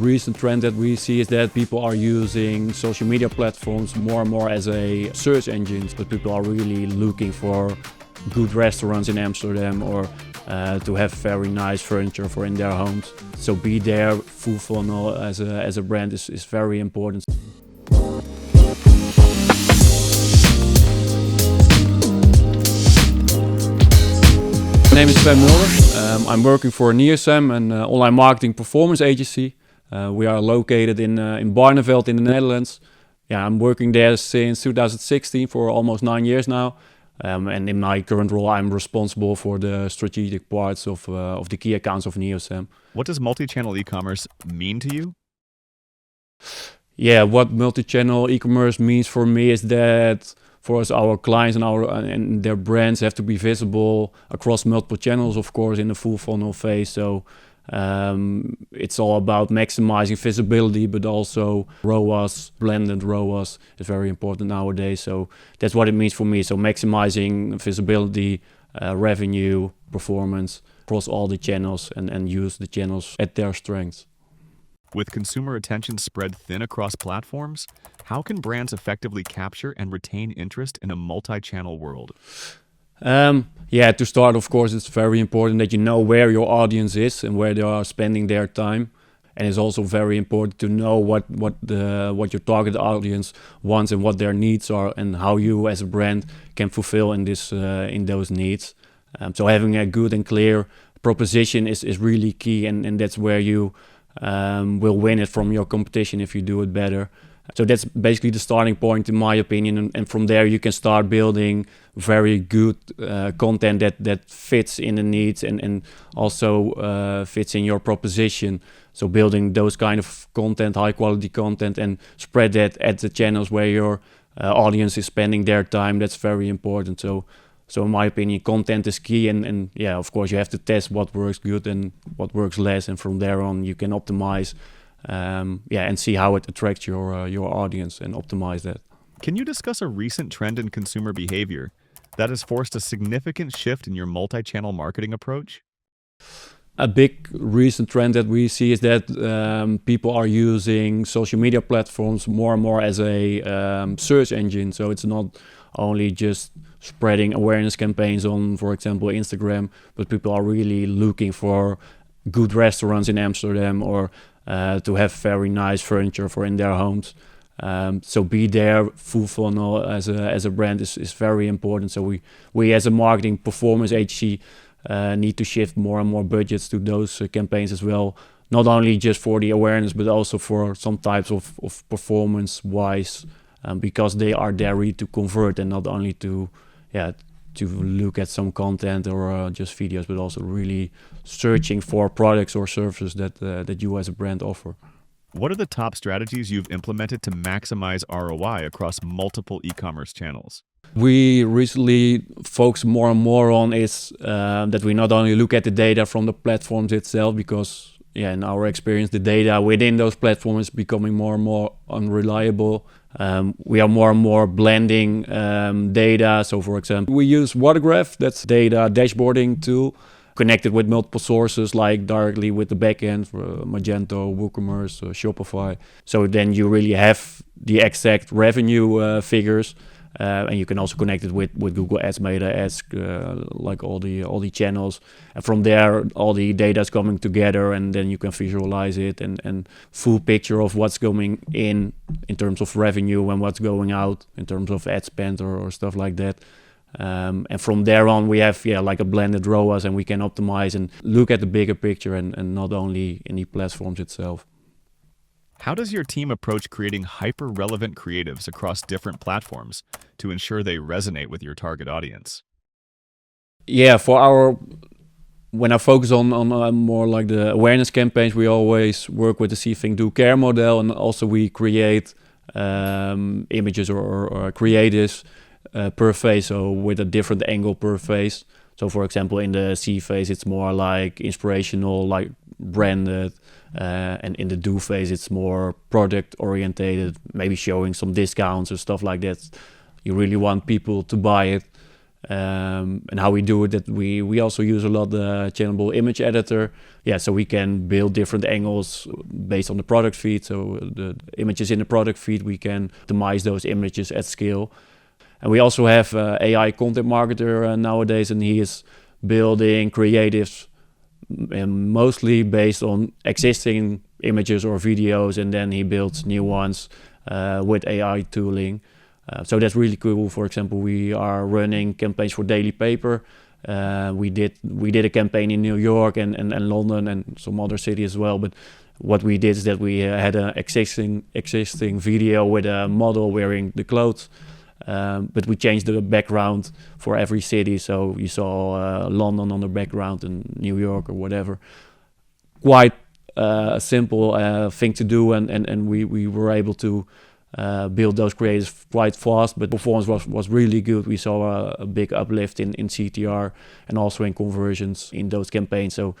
recent trend that we see is that people are using social media platforms more and more as a search engines, but people are really looking for good restaurants in Amsterdam or to have very nice furniture for in their homes. So be there, full funnel as a brand is very important. My name is Sven Mulder. I'm working for NeoSEM, an online marketing performance agency. We are located in Barneveld in the Netherlands. Yeah, I'm working there since 2016 for almost 9 years now. And in my current role, I'm responsible for the strategic parts of the key accounts of NeoSEM. What does multi-channel e-commerce mean to you? Yeah, what multi-channel e-commerce means for me is that for us, our clients and their brands have to be visible across multiple channels, of course, in the full funnel phase. So it's all about maximizing visibility, but also ROAS, blended ROAS is very important nowadays. So that's what it means for me. So maximizing visibility, revenue, performance across all the channels and use the channels at their strengths. With consumer attention spread thin across platforms, how can brands effectively capture and retain interest in a multi-channel world? Yeah, to start, of course, it's very important that you know where your audience is and where they are spending their time. And it's also very important to know what your target audience wants and what their needs are and how you as a brand can fulfill in those needs. So having a good and clear proposition is really key, and that's where you will win it from your competition if you do it better. So that's basically the starting point, in my opinion, and from there you can start building very good content that fits in the needs and also fits in your proposition. So building those kind of content, high quality content, and spread that at the channels where your audience is spending their time, that's very important. So in my opinion, content is key, and yeah, of course you have to test what works good and what works less, and from there on you can optimize and see how it attracts your audience and optimize that. Can you discuss a recent trend in consumer behavior that has forced a significant shift in your multi-channel marketing approach? A big recent trend that we see is that people are using social media platforms more and more as a search engine. So it's not only just spreading awareness campaigns on, for example, Instagram, but people are really looking for good restaurants in Amsterdam or to have very nice furniture for in their homes. So be there, full funnel as a brand is very important. So we as a marketing performance agency need to shift more and more budgets to those campaigns as well. Not only just for the awareness, but also for some types of performance wise, because they are there really to convert and not only to look at some content or just videos, but also really searching for products or services that you as a brand offer. What are the top strategies you've implemented to maximize ROI across multiple e-commerce channels? We recently focus more and more on is that we not only look at the data from the platforms itself, because in our experience, the data within those platforms is becoming more and more unreliable. We are more and more blending data. So for example, we use Watergraph, that's data dashboarding tool, connected with multiple sources, like directly with the backend, Magento, WooCommerce, Shopify. So then you really have the exact revenue figures. And you can also connect it with Google Ads, Meta Ads, like all the channels. And from there, all the data is coming together, and then you can visualize it and full picture of what's going in terms of revenue and what's going out in terms of ad spend or stuff like that. And from there on, we have like a blended ROAS, and we can optimize and look at the bigger picture and not only in the platforms itself. How does your team approach creating hyper-relevant creatives across different platforms to ensure they resonate with your target audience? Yeah, when I focus on more like the awareness campaigns, we always work with the See, Think, Do, Care model, and also we create images or creatives per phase, so with a different angle per phase. So for example, in the See phase, it's more like inspirational, like branded, and in the Do phase, it's more product orientated, maybe showing some discounts or stuff like that. You really want people to buy it. And how we do it, that we also use a lot the Channable image editor. Yeah, so we can build different angles based on the product feed. So the images in the product feed, we can optimize those images at scale. And we also have AI content marketer nowadays, and he is building creatives mostly based on existing images or videos, and then he builds new ones with AI tooling. So that's really cool. For example, we are running campaigns for Daily Paper. We did a campaign in New York and London and some other cities as well. But what we did is that we had an existing video with a model wearing the clothes, but we changed the background for every city. So you saw London on the background and New York or whatever. Quite a simple thing to do, and we were able to build those creatives quite fast, but performance was really good. We saw a big uplift in CTR and also in conversions in those campaigns. So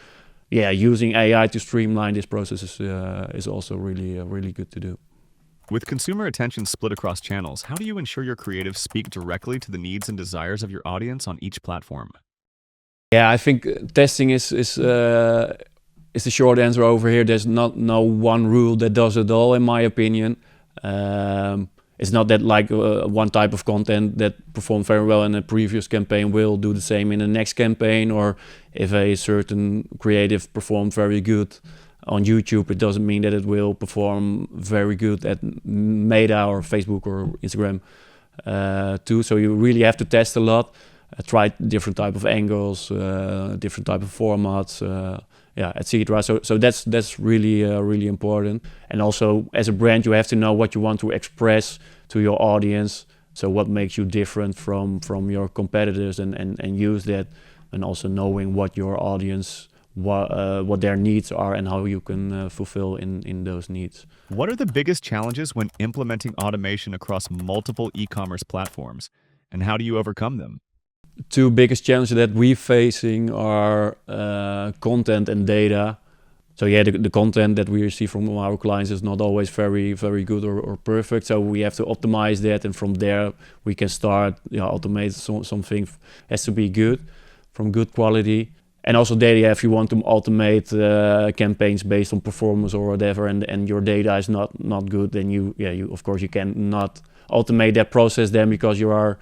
yeah, using AI to streamline this process is also really good to do. With consumer attention split across channels, how do you ensure your creatives speak directly to the needs and desires of your audience on each platform? Yeah, I think testing is the short answer over here. There's no one rule that does it all, in my opinion. It's not that like one type of content that performed very well in a previous campaign will do the same in the next campaign, or if a certain creative performed very good on YouTube, it doesn't mean that it will perform very good at Meta or Facebook or Instagram too. So you really have to test a lot, try different type of angles, different type of formats, etc. So that's really important. And also as a brand, you have to know what you want to express to your audience. So what makes you different from your competitors, and use that, and also knowing what your audience, what their needs are and how you can fulfill in those needs. What are the biggest challenges when implementing automation across multiple e-commerce platforms, and how do you overcome them? Two biggest challenges that we're facing are content and data. So yeah, the content that we receive from our clients is not always very good or perfect. So we have to optimize that, and from there we can start automate something. Has to be good, from good quality. And also data, if you want to automate campaigns based on performance or whatever, and your data is not good, then you of course you cannot automate that process then, because you are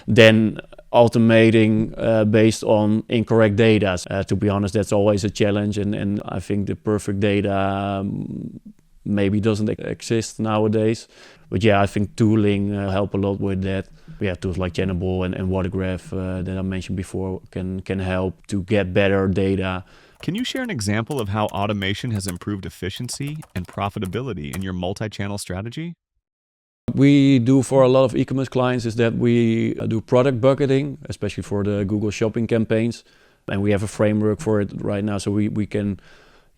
then automating based on incorrect data. To be honest, that's always a challenge, and I think the perfect data maybe doesn't exist nowadays. But yeah, I think tooling help a lot with that. We have tools like Channable and Watergraph that I mentioned before can help to get better data. Can you share an example of how automation has improved efficiency and profitability in your multi-channel strategy? What we do for a lot of e-commerce clients is that we do product bucketing, especially for the Google Shopping campaigns. And we have a framework for it right now, so we can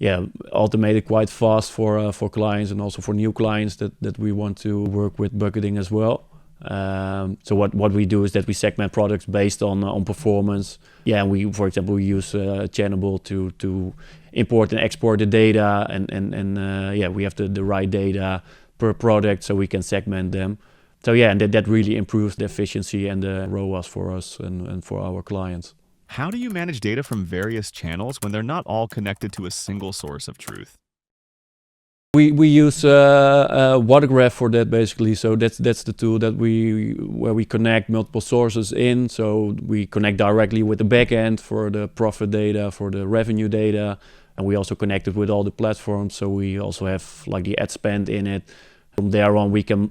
automate it quite fast for clients, and also for new clients that we want to work with bucketing as well. So what we do is that we segment products based on performance. Yeah, and we, for example, we use Channable to import and export the data, and we have the right data per product, so we can segment them. So yeah, and that really improves the efficiency and the ROAS for us and for our clients. How do you manage data from various channels when they're not all connected to a single source of truth? We use Watergraph for that, basically. So that's the tool that where we connect multiple sources in. So we connect directly with the backend for the profit data, for the revenue data, and we also connect it with all the platforms. So we also have like the ad spend in it. From there on, we can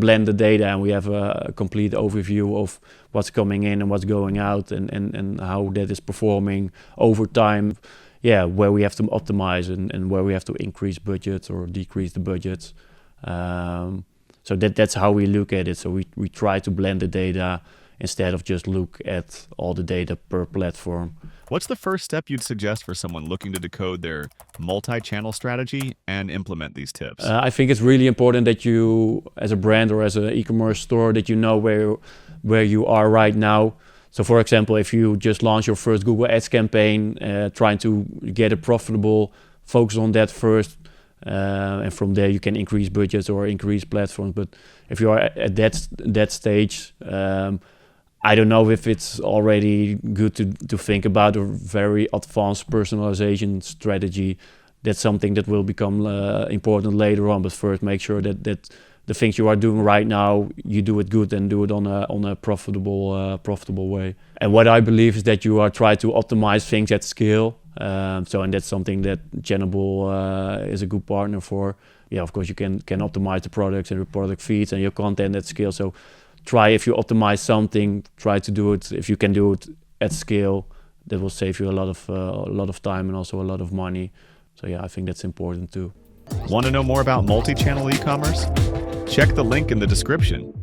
blend the data, and we have a complete overview of what's coming in and what's going out, and how that is performing over time. Yeah, where we have to optimize and where we have to increase budgets or decrease the budgets. So that's how we look at it. So we try to blend the data instead of just look at all the data per platform. What's the first step you'd suggest for someone looking to decode their multi-channel strategy and implement these tips? I think it's really important that you, as a brand or as an e-commerce store, that you know where you are right now. So for example, if you just launch your first Google Ads campaign, trying to get it profitable, focus on that first. And from there you can increase budgets or increase platforms. But if you are at that stage, I don't know if it's already good to think about a very advanced personalization strategy. That's something that will become important later on. But first, make sure that the things you are doing right now, you do it good and do it on a profitable way. And what I believe is that you are trying to optimize things at scale. And that's something that Channable is a good partner for. Yeah, of course, you can optimize the products and your product feeds and your content at scale. So try, if you optimize something, try to do it. If you can do it at scale, that will save you a lot of time and also a lot of money. So yeah, I think that's important too. Want to know more about multi-channel e-commerce? Check the link in the description.